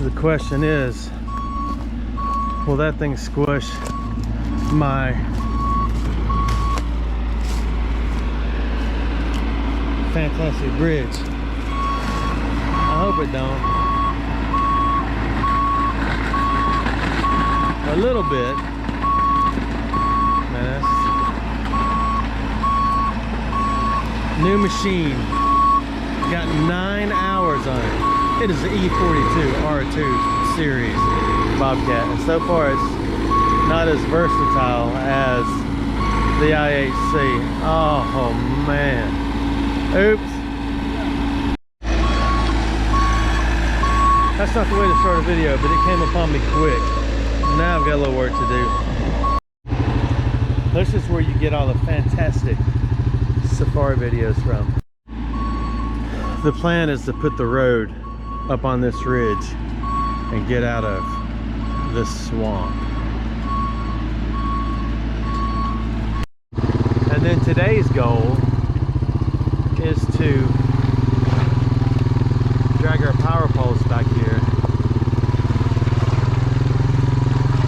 So the question is, will that thing squish my fantastic bridge? I hope it don't. A little bit. Man, that's new machine. Got 9 hours on it. It is the E42 R2 series Bobcat, and so far it's not as versatile as the IHC. Oh man. Oops. That's not the way to start a video, but it came upon me quick. Now I've got a little work to do. This is where you get all the fantastic safari videos from. The plan is to put the road up on this ridge and get out of this swamp. And then today's goal is to drag our power poles back here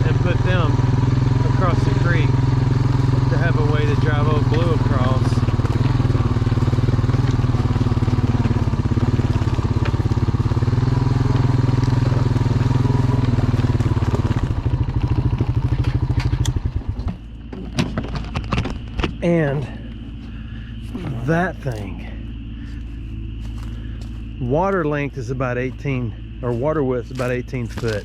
and put them across the creek to have a way to drive Old Blue across. And that thing, water length is about 18, or water width is about 18 foot.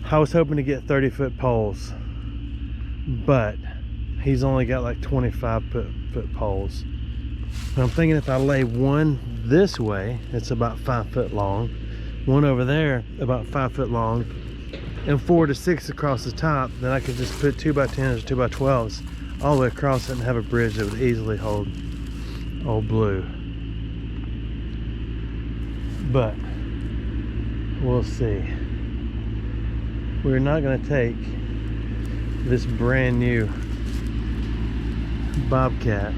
I was hoping to get 30-foot poles, but he's only got like 25-foot poles. And I'm thinking if I lay one this way, it's about 5 foot long, one over there about 5 foot long, and 4 to 6 across the top, then I could just put 2x10s or 2x12s all the way across it and have a bridge that would easily hold Old Blue. But we'll see. We're not going to take this brand new Bobcat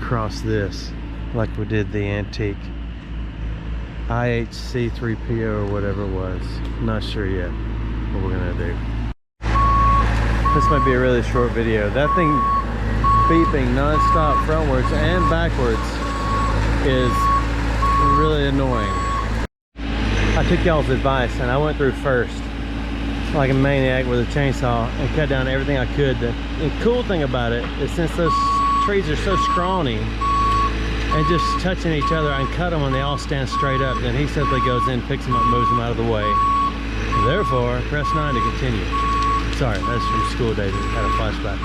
across this like we did the antique IHC 3PO or whatever it was. Not sure yet what we're gonna do. This might be a really short video. That thing beeping non-stop frontwards and backwards is really annoying. I took y'all's advice and I went through first like a maniac with a chainsaw and cut down everything I could. The cool thing about it is since those trees are so scrawny and just touching each other, I can cut them when they all stand straight up. Then he simply goes in, picks them up, moves them out of the way. Therefore, press 9 to continue. Sorry, that's from school days. I had a flashback.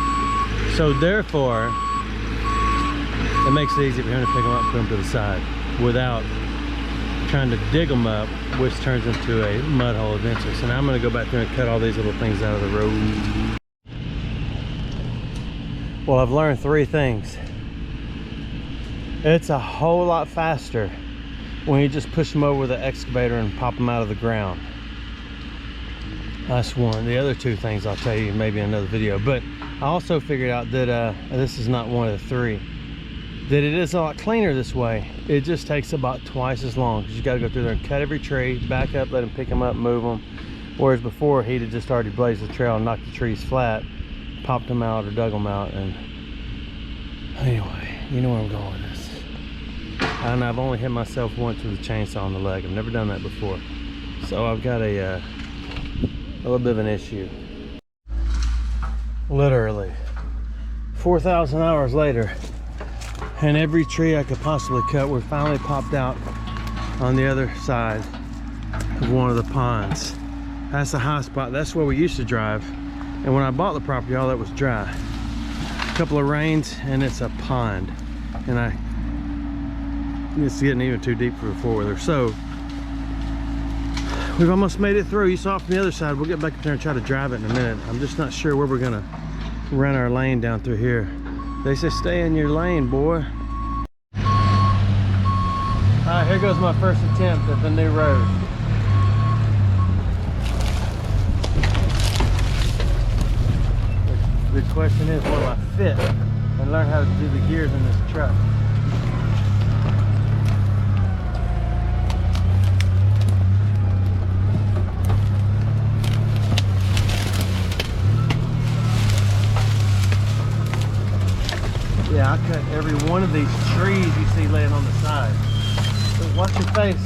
So therefore, it makes it easy for him to pick them up and put them to the side without trying to dig them up, which turns into a mud hole eventually. So now I'm going to go back there and cut all these little things out of the road. Well, I've learned 3 things. It's a whole lot faster when you just push them over with an excavator and pop them out of the ground. That's one. The other 2 things I'll tell you maybe in another video. But I also figured out that this is not one of the 3. That it is a lot cleaner this way. It just takes about twice as long because you got to go through there and cut every tree, back up, let him pick them up, move them. Whereas before he'd have just already blazed the trail and knocked the trees flat, popped them out or dug them out. And anyway, you know where I'm going with this. And I've only hit myself once with a chainsaw on the leg. I've never done that before. So I've got a little bit of an issue. Literally 4,000 hours later, and every tree I could possibly cut were finally popped out on the other side of one of the ponds. That's the high spot. That's where we used to drive. And when I bought the property, all that was dry. A couple of rains and it's a pond. And it's getting even too deep for a 4-wheeler. So we've almost made it through. You saw it from the other side. We'll get back up there and try to drive it in a minute. I'm just not sure where we're gonna run our lane down through here. They say stay in your lane, boy. All right, here goes my first attempt at the new road. The question is, will I fit and learn how to do the gears in this truck? laying on the side. So watch your face.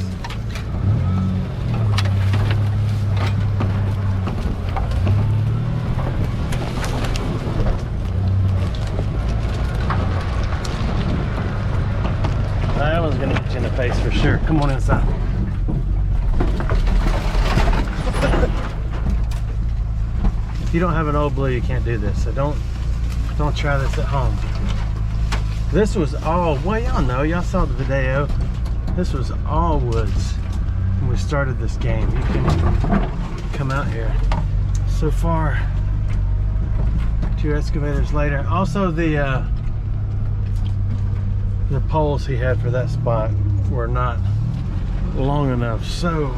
That one's gonna hit you in the face for sure. Come on inside. If you don't have an old blue, you can't do this. So don't try this at home. This was all, well, y'all know, y'all saw the video. This was all woods when we started this game. You can come out here. So far, 2 excavators later. Also, the poles he had for that spot were not long enough. So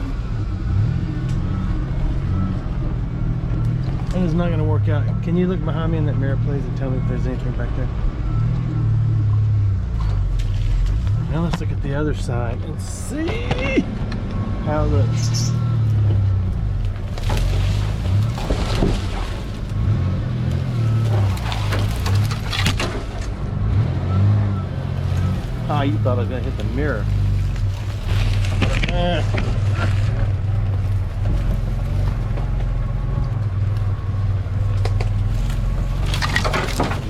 it is not going to work out. Can you look behind me in that mirror, please, and tell me if there's anything back there? Now let's look at the other side and see how it looks. Ah, you thought I was going to hit the mirror. Now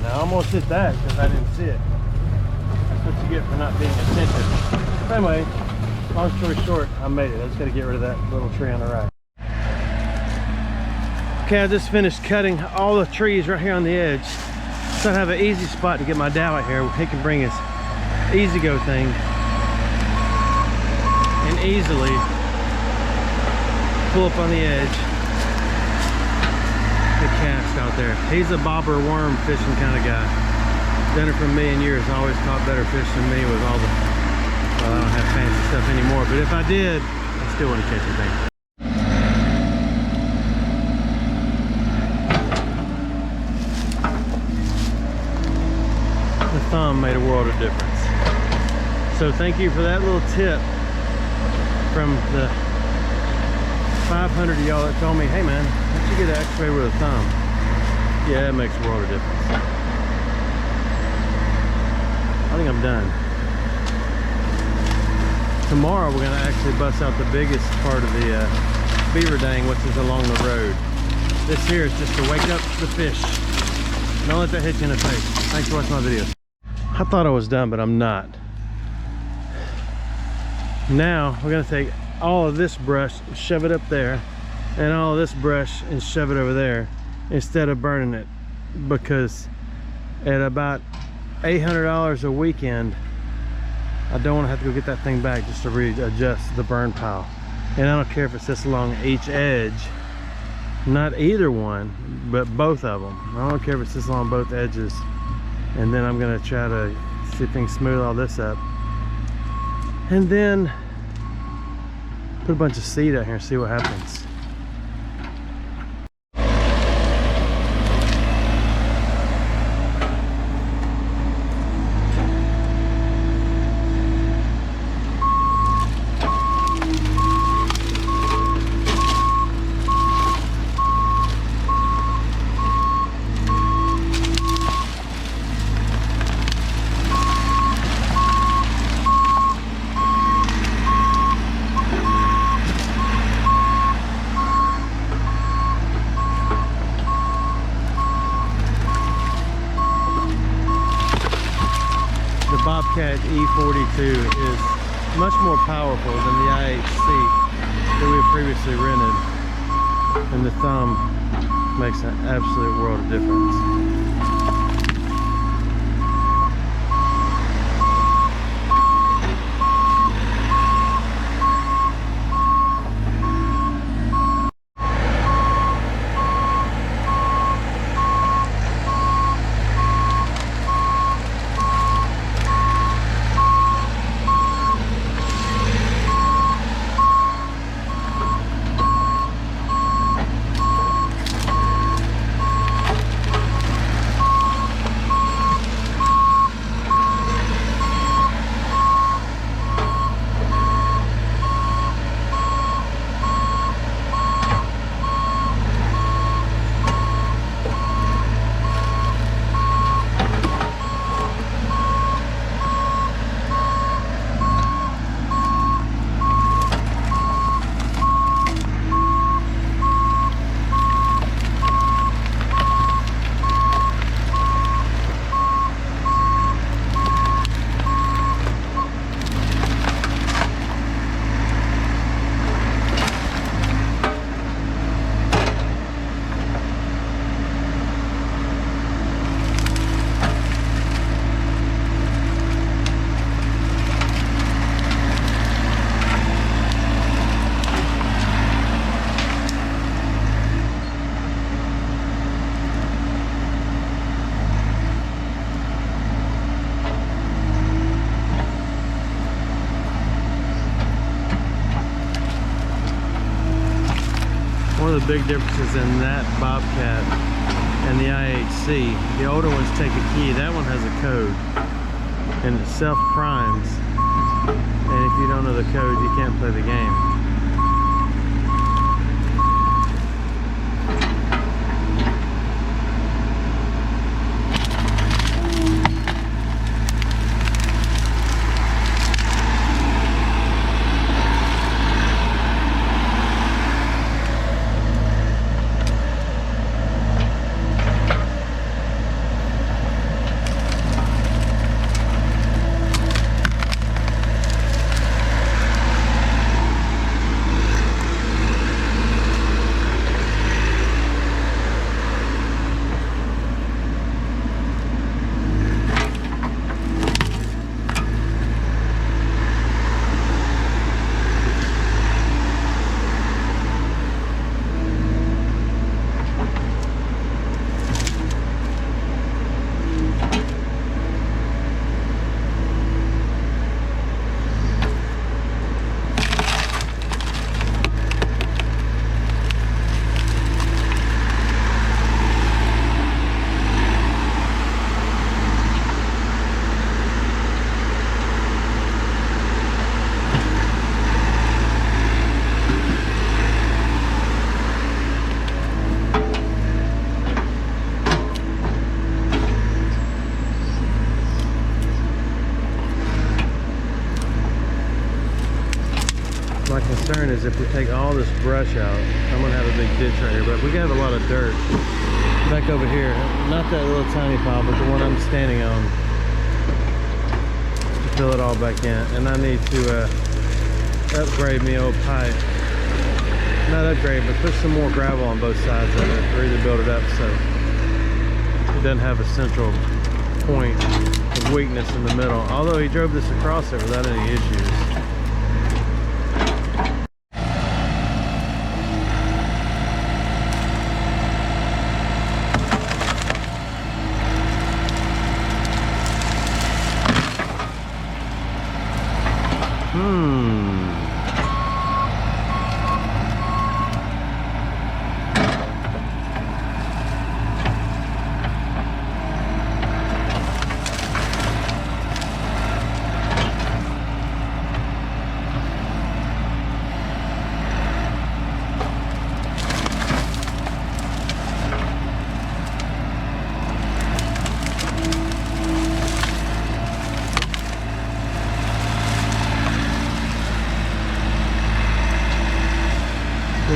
I almost hit that because I didn't see it. That's what you get for not being attentive. Anyway, long story short, I made it. I just got to get rid of that little tree on the right. Okay, I just finished cutting all the trees right here on the edge. So I have an easy spot to get my dowel out here. He can bring his easy go thing and easily pull up on the edge the cast out there. He's a bobber worm fishing kind of guy. Done it for a million years. Always caught better fish than me with all the, well, I don't have fancy stuff anymore, but if I did, I still wouldn't catch anything. The thumb made a world of difference. So thank you for that little tip from the 500 of y'all that told me, hey man, why don't you get an excavator with a thumb? Yeah, it makes a world of difference. I think I'm done. Tomorrow we're going to actually bust out the biggest part of the beaver dam, which is along the road. This here is just to wake up the fish. Don't let that hit you in the face. Thanks for watching my video. I thought I was done, but I'm not. Now we're going to take all of this brush, shove it up there, and all of this brush and shove it over there instead of burning it, because at about $800 a weekend, I don't want to have to go get that thing back just to readjust the burn pile. And I don't care if it's this along each edge, not either one, but both of them. I don't care if it's this along both edges. And then I'm going to try to see if I can smooth all this up, and then put a bunch of seed out here and see what happens. BOBCAT E42 is much more powerful than the IHC that we had previously rented, and the thumb makes an absolute world of difference. one of the big differences in that BOBCAT and the IHC. The older ones take a key. That one has a code, and it self-primes. And if you don't know the code, you can't play the game. My concern is if we take all this brush out, I'm gonna have a big ditch right here, but we got a lot of dirt back over here. Not that little tiny pile, but the one I'm standing on, to fill it all back in. And I need to upgrade me old pipe. Not upgrade, but put some more gravel on both sides of it, or either build it up so it doesn't have a central point of weakness in the middle. Although he drove this across it without any issues.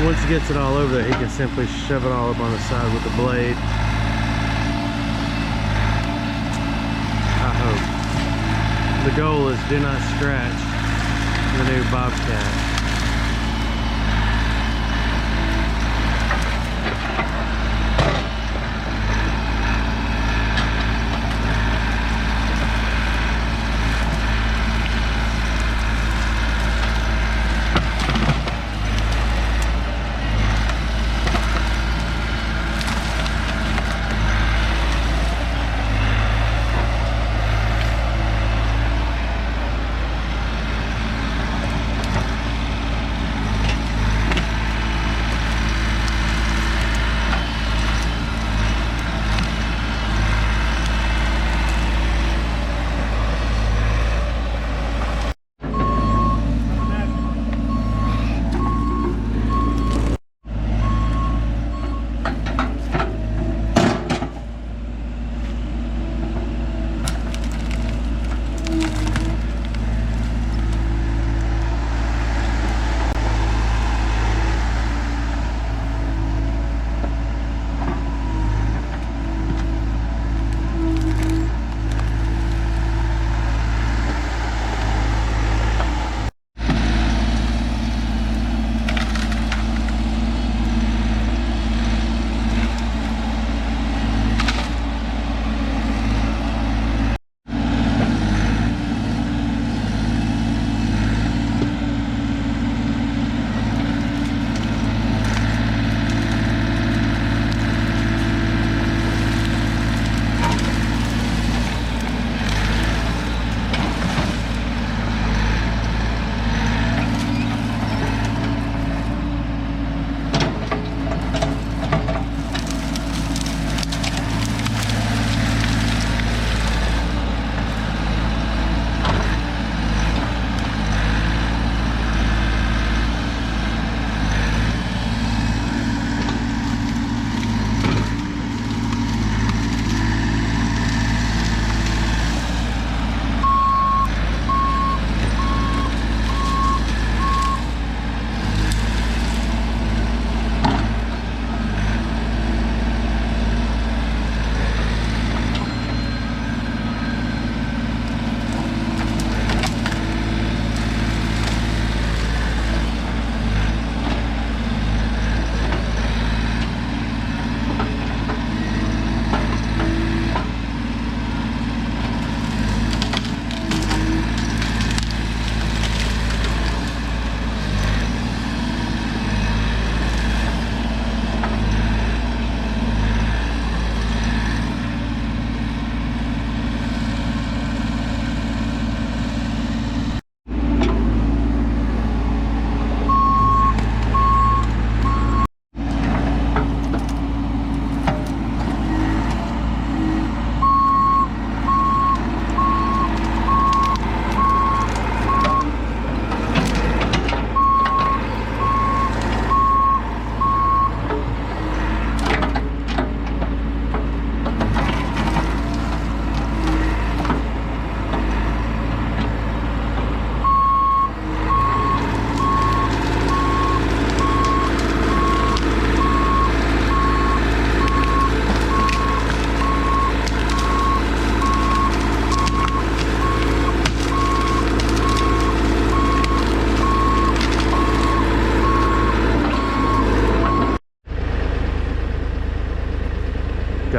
Once he gets it all over there, he can simply shove it all up on the side with the blade. I hope. The goal is do not scratch the new BOBCAT.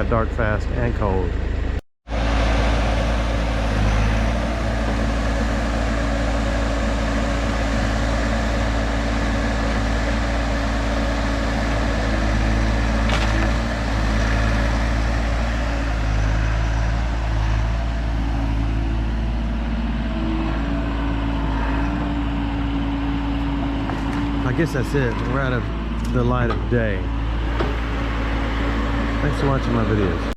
got dark fast and cold. I guess that's it. We're out of the light of day. Thanks for watching my videos.